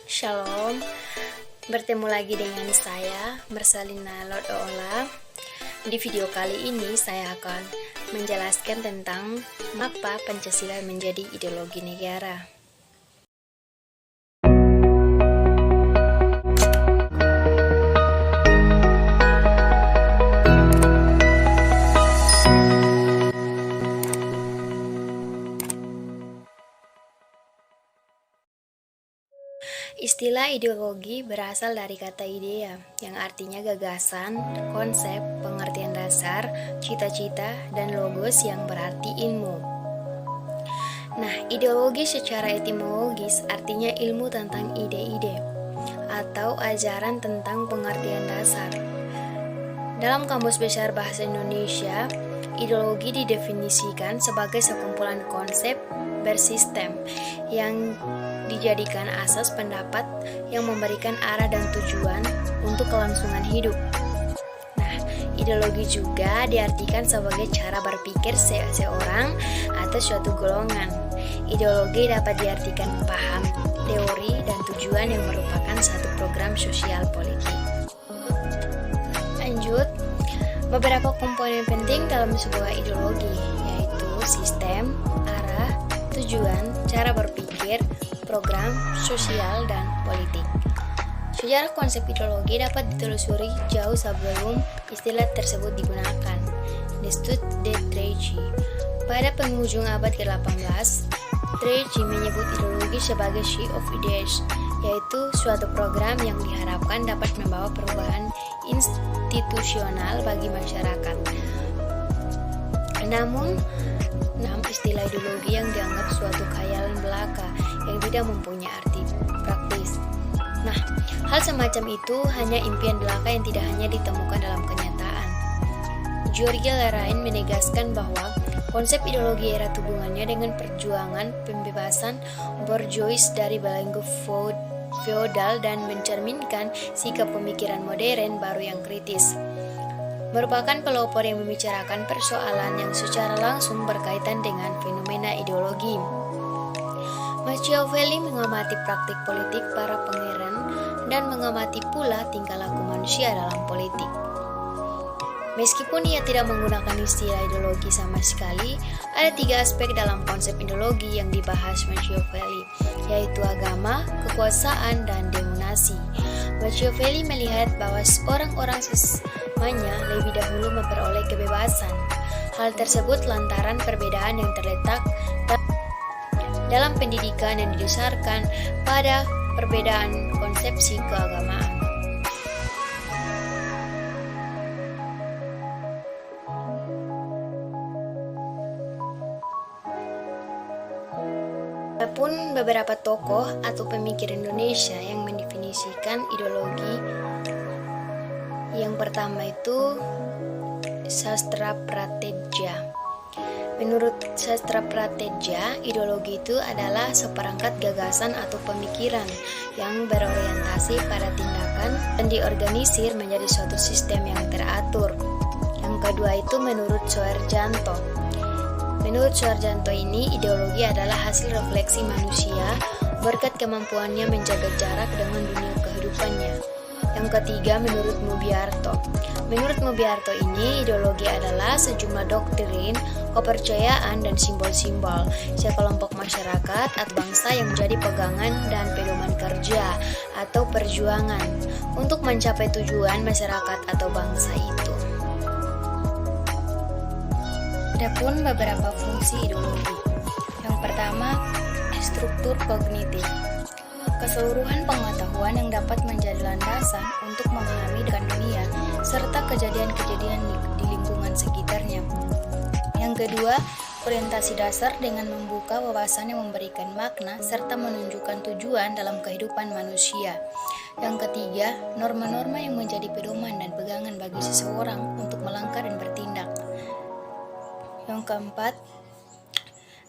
Shalom, bertemu lagi dengan saya Mersalina Lodola. Di video kali ini saya akan menjelaskan tentang mengapa Pancasila menjadi ideologi negara. Istilah ideologi berasal dari kata idea, yang artinya gagasan, konsep, pengertian dasar, cita-cita, dan logos yang berarti ilmu. Nah, ideologi secara etimologis artinya ilmu tentang ide-ide, atau ajaran tentang pengertian dasar. Dalam Kamus Besar Bahasa Indonesia, ideologi didefinisikan sebagai sekumpulan konsep bersistem yang dijadikan asas pendapat yang memberikan arah dan tujuan untuk kelangsungan hidup. Nah, ideologi juga diartikan sebagai cara berpikir seseorang atau suatu golongan. Ideologi dapat diartikan paham, teori, dan tujuan yang merupakan satu program sosial politik. Lanjut, beberapa komponen penting dalam sebuah ideologi, yaitu sistem, arah, tujuan, cara berpikir, program, sosial, dan politik. Sejarah konsep ideologi dapat ditelusuri jauh sebelum istilah tersebut digunakan. Destutt de Trege. Pada penghujung abad ke-18, Trege menyebut ideologi sebagai Sea of Ideas, yaitu suatu program yang diharapkan dapat membawa perubahan institusional bagi masyarakat. Namun, istilah ideologi yang dianggap suatu khayalan belaka yang tidak mempunyai arti praktis. Nah, hal semacam itu hanya impian belaka yang tidak hanya ditemukan dalam kenyataan. George Lerain menegaskan bahwa konsep ideologi erat hubungannya dengan perjuangan pembebasan borjuis dari belenggu feodal dan mencerminkan sikap pemikiran modern baru yang kritis. Merupakan pelopor yang membicarakan persoalan yang secara langsung berkaitan dengan fenomena ideologi. Machiavelli mengamati praktik politik para pangeran dan mengamati pula tingkah laku manusia dalam politik. Meskipun ia tidak menggunakan istilah ideologi sama sekali, ada 3 aspek dalam konsep ideologi yang dibahas Machiavelli, yaitu agama, kekuasaan, dan dominasi. Machiavelli melihat bahwa orang-orang semuanya lebih dahulu memperoleh kebebasan. Hal tersebut lantaran perbedaan yang terletak dalam pendidikan yang didasarkan pada perbedaan konsepsi keagamaan. Adapun beberapa tokoh atau pemikir Indonesia yang mendefinisikan ideologi, yang pertama itu Sastra Prateja. Menurut Sastra Prateja, ideologi itu adalah seperangkat gagasan atau pemikiran yang berorientasi pada tindakan dan diorganisir menjadi suatu sistem yang teratur. Yang kedua itu menurut Soeharjanto. Menurut Soeharjanto ini, ideologi adalah hasil refleksi manusia berkat kemampuannya menjaga jarak dengan dunia kehidupannya. Yang ketiga, menurut Mubiarto. Menurut Mubiarto ini, ideologi adalah sejumlah doktrin, kepercayaan, dan simbol-simbol sekelompok masyarakat atau bangsa yang menjadi pegangan dan pedoman kerja atau perjuangan untuk mencapai tujuan masyarakat atau bangsa itu. Adapun beberapa fungsi ideologi. Yang pertama, struktur kognitif. Keseluruhan pengetahuan yang dapat menjadi landasan untuk memahami dengan dunia serta kejadian-kejadian di lingkungan sekitarnya. Yang kedua, orientasi dasar dengan membuka wawasan yang memberikan makna serta menunjukkan tujuan dalam kehidupan manusia. Yang ketiga, norma-norma yang menjadi pedoman dan pegangan bagi seseorang untuk melangkah dan bertindak. Yang keempat,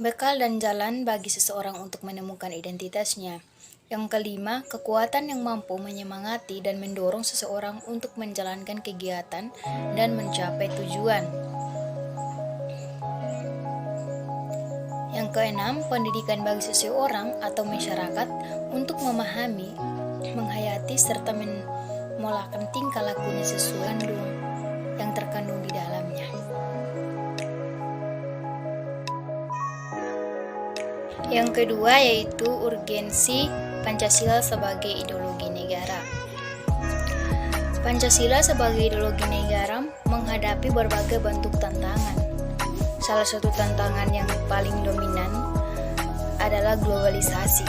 bekal dan jalan bagi seseorang untuk menemukan identitasnya. Yang kelima, kekuatan yang mampu menyemangati dan mendorong seseorang untuk menjalankan kegiatan dan mencapai tujuan. Yang keenam, pendidikan bagi seseorang atau masyarakat untuk memahami, menghayati, serta memolakan tingkah lakunya sesuai yang terkandung di dalamnya. Yang kedua yaitu urgensi Pancasila sebagai ideologi negara. Pancasila sebagai ideologi negara menghadapi berbagai bentuk tantangan. Salah satu tantangan yang paling dominan adalah globalisasi.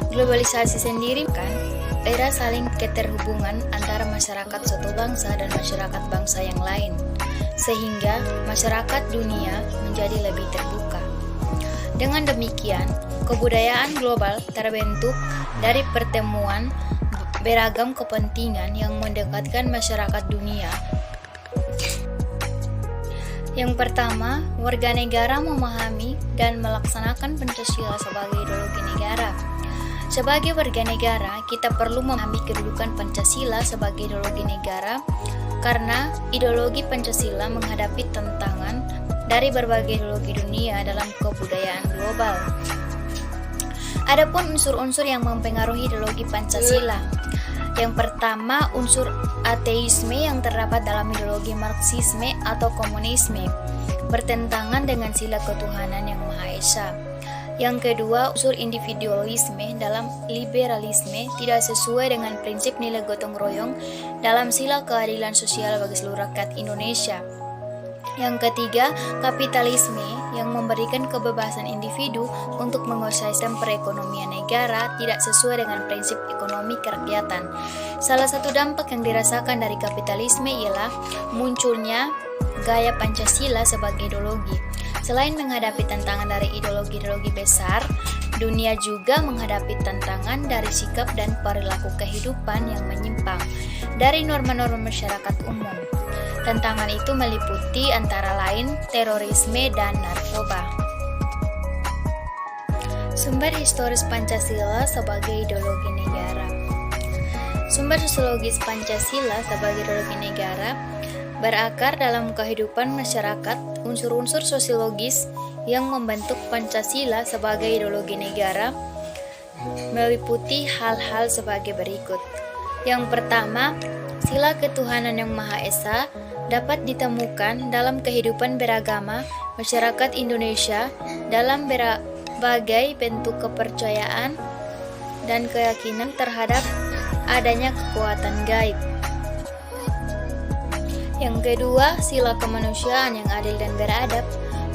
Globalisasi sendiri kan era saling keterhubungan antara masyarakat suatu bangsa dan masyarakat bangsa yang lain, sehingga masyarakat dunia menjadi lebih terbuka. Dengan demikian, kebudayaan global terbentuk dari pertemuan beragam kepentingan yang mendekatkan masyarakat dunia. Yang pertama, warga negara memahami dan melaksanakan Pancasila sebagai ideologi negara. Sebagai warga negara, kita perlu memahami kedudukan Pancasila sebagai ideologi negara karena ideologi Pancasila menghadapi tantangan dari berbagai ideologi dunia dalam kebudayaan global. Adapun unsur-unsur yang mempengaruhi ideologi Pancasila. Yang pertama, unsur ateisme yang terdapat dalam ideologi Marxisme atau komunisme, bertentangan dengan sila ketuhanan yang Maha Esa. Yang kedua, unsur individualisme dalam liberalisme tidak sesuai dengan prinsip nilai gotong royong dalam sila keadilan sosial bagi seluruh rakyat Indonesia. Yang ketiga, kapitalisme yang memberikan kebebasan individu untuk menguasai sistem perekonomian negara tidak sesuai dengan prinsip ekonomi kerakyatan. Salah satu dampak yang dirasakan dari kapitalisme ialah munculnya gaya Pancasila sebagai ideologi. Selain menghadapi tantangan dari ideologi-ideologi besar, dunia juga menghadapi tantangan dari sikap dan perilaku kehidupan yang menyimpang dari norma-norma masyarakat umum. Tantangan itu meliputi antara lain terorisme dan narkoba. Sumber historis Pancasila sebagai ideologi negara. Sumber sosiologis Pancasila sebagai ideologi negara berakar dalam kehidupan masyarakat. Unsur-unsur sosiologis yang membentuk Pancasila sebagai ideologi negara meliputi hal-hal sebagai berikut. Yang pertama, sila ketuhanan yang Maha Esa dapat ditemukan dalam kehidupan beragama masyarakat Indonesia dalam berbagai bentuk kepercayaan dan keyakinan terhadap adanya kekuatan gaib. Yang kedua, sila kemanusiaan yang adil dan beradab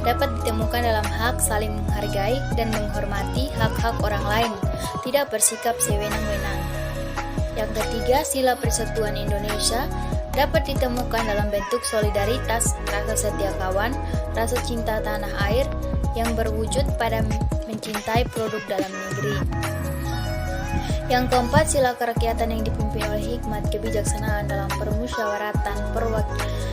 dapat ditemukan dalam hak saling menghargai dan menghormati hak-hak orang lain, tidak bersikap sewenang-wenang. Yang ketiga, sila persatuan Indonesia dapat ditemukan dalam bentuk solidaritas, rasa setia kawan, rasa cinta tanah air yang berwujud pada mencintai produk dalam negeri. Yang keempat, sila kerakyatan yang dipimpin oleh hikmat kebijaksanaan dalam permusyawaratan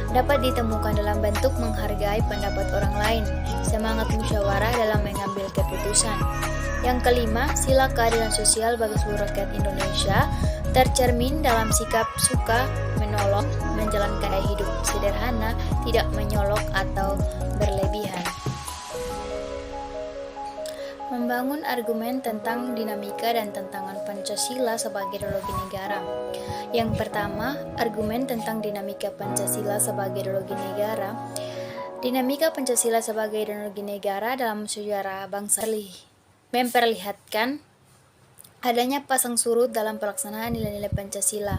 dapat ditemukan dalam bentuk menghargai pendapat orang lain, semangat musyawarah dalam mengambil keputusan. Yang kelima, sila keadilan sosial bagi seluruh rakyat Indonesia tercermin dalam sikap suka menolong, menjalankan gaya hidup sederhana, tidak menyolok atau berlebihan. Membangun argumen tentang dinamika dan tantangan Pancasila sebagai ideologi negara. Yang pertama, argumen tentang dinamika Pancasila sebagai ideologi negara. Dinamika Pancasila sebagai ideologi negara dalam sejarah bangsa memperlihatkan adanya pasang surut dalam pelaksanaan nilai-nilai Pancasila.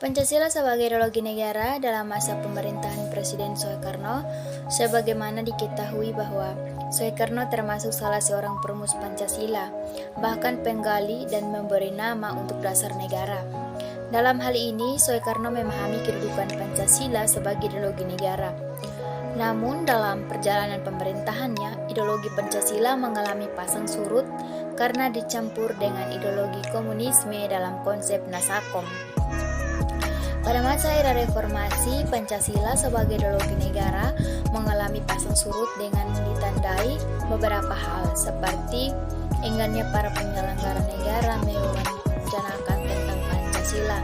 Pancasila sebagai ideologi negara dalam masa pemerintahan Presiden Soekarno, sebagaimana diketahui bahwa Soekarno termasuk salah seorang perumus Pancasila, bahkan penggali dan memberi nama untuk dasar negara. Dalam hal ini, Soekarno memahami kedudukan Pancasila sebagai ideologi negara. Namun dalam perjalanan pemerintahannya, ideologi Pancasila mengalami pasang surut karena dicampur dengan ideologi komunisme dalam konsep Nasakom. Pada masa era reformasi, Pancasila sebagai ideologi negara mengalami pasang surut dengan ditandai beberapa hal seperti enggannya para penyelenggara negara mewacanakan tentang Pancasila,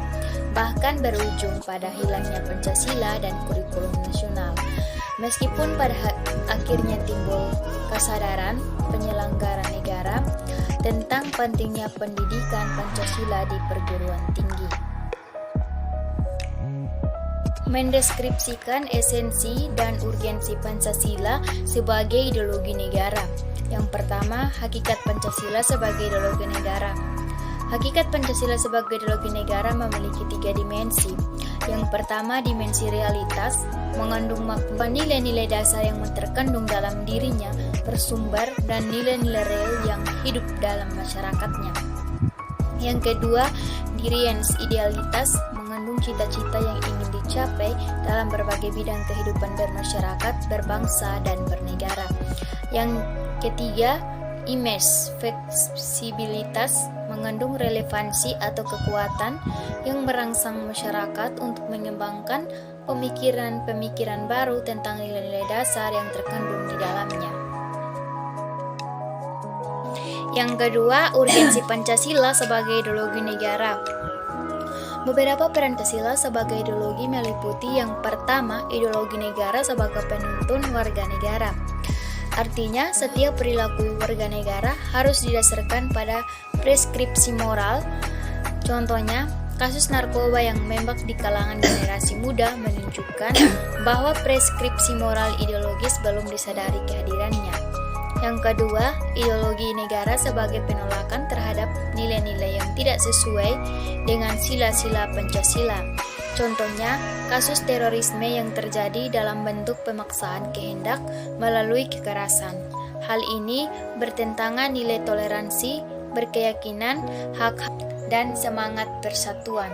bahkan berujung pada hilangnya Pancasila dan kurikulum nasional. Meskipun pada akhirnya timbul kesadaran penyelenggara negara tentang pentingnya pendidikan Pancasila di perguruan tinggi. Mendeskripsikan esensi dan urgensi Pancasila sebagai ideologi negara. Yang pertama, hakikat Pancasila sebagai ideologi negara. Hakikat Pancasila sebagai ideologi negara memiliki 3 dimensi. Yang pertama, dimensi realitas, mengandung makna nilai-nilai dasar yang terkandung dalam dirinya, bersumber dan nilai-nilai real yang hidup dalam masyarakatnya. Yang kedua, diriens idealitas, mengandung cita-cita yang ingin dicapai dalam berbagai bidang kehidupan bermasyarakat, berbangsa, dan bernegara. Yang ketiga, image, fleksibilitas, mengandung relevansi atau kekuatan yang merangsang masyarakat untuk mengembangkan pemikiran-pemikiran baru tentang nilai-nilai dasar yang terkandung di dalamnya. Yang kedua, urgensi Pancasila sebagai ideologi negara. Beberapa peran Pancasila sebagai ideologi meliputi yang pertama, ideologi negara sebagai penuntun warga negara. Artinya, setiap perilaku warga negara harus didasarkan pada preskripsi moral. Contohnya, kasus narkoba yang membak di kalangan generasi muda menunjukkan bahwa preskripsi moral ideologis belum disadari kehadirannya. Yang kedua, ideologi negara sebagai penolakan terhadap nilai-nilai yang tidak sesuai dengan sila-sila Pancasila. Contohnya, kasus terorisme yang terjadi dalam bentuk pemaksaan kehendak melalui kekerasan. Hal ini bertentangan nilai toleransi, berkeyakinan, hak dan semangat persatuan.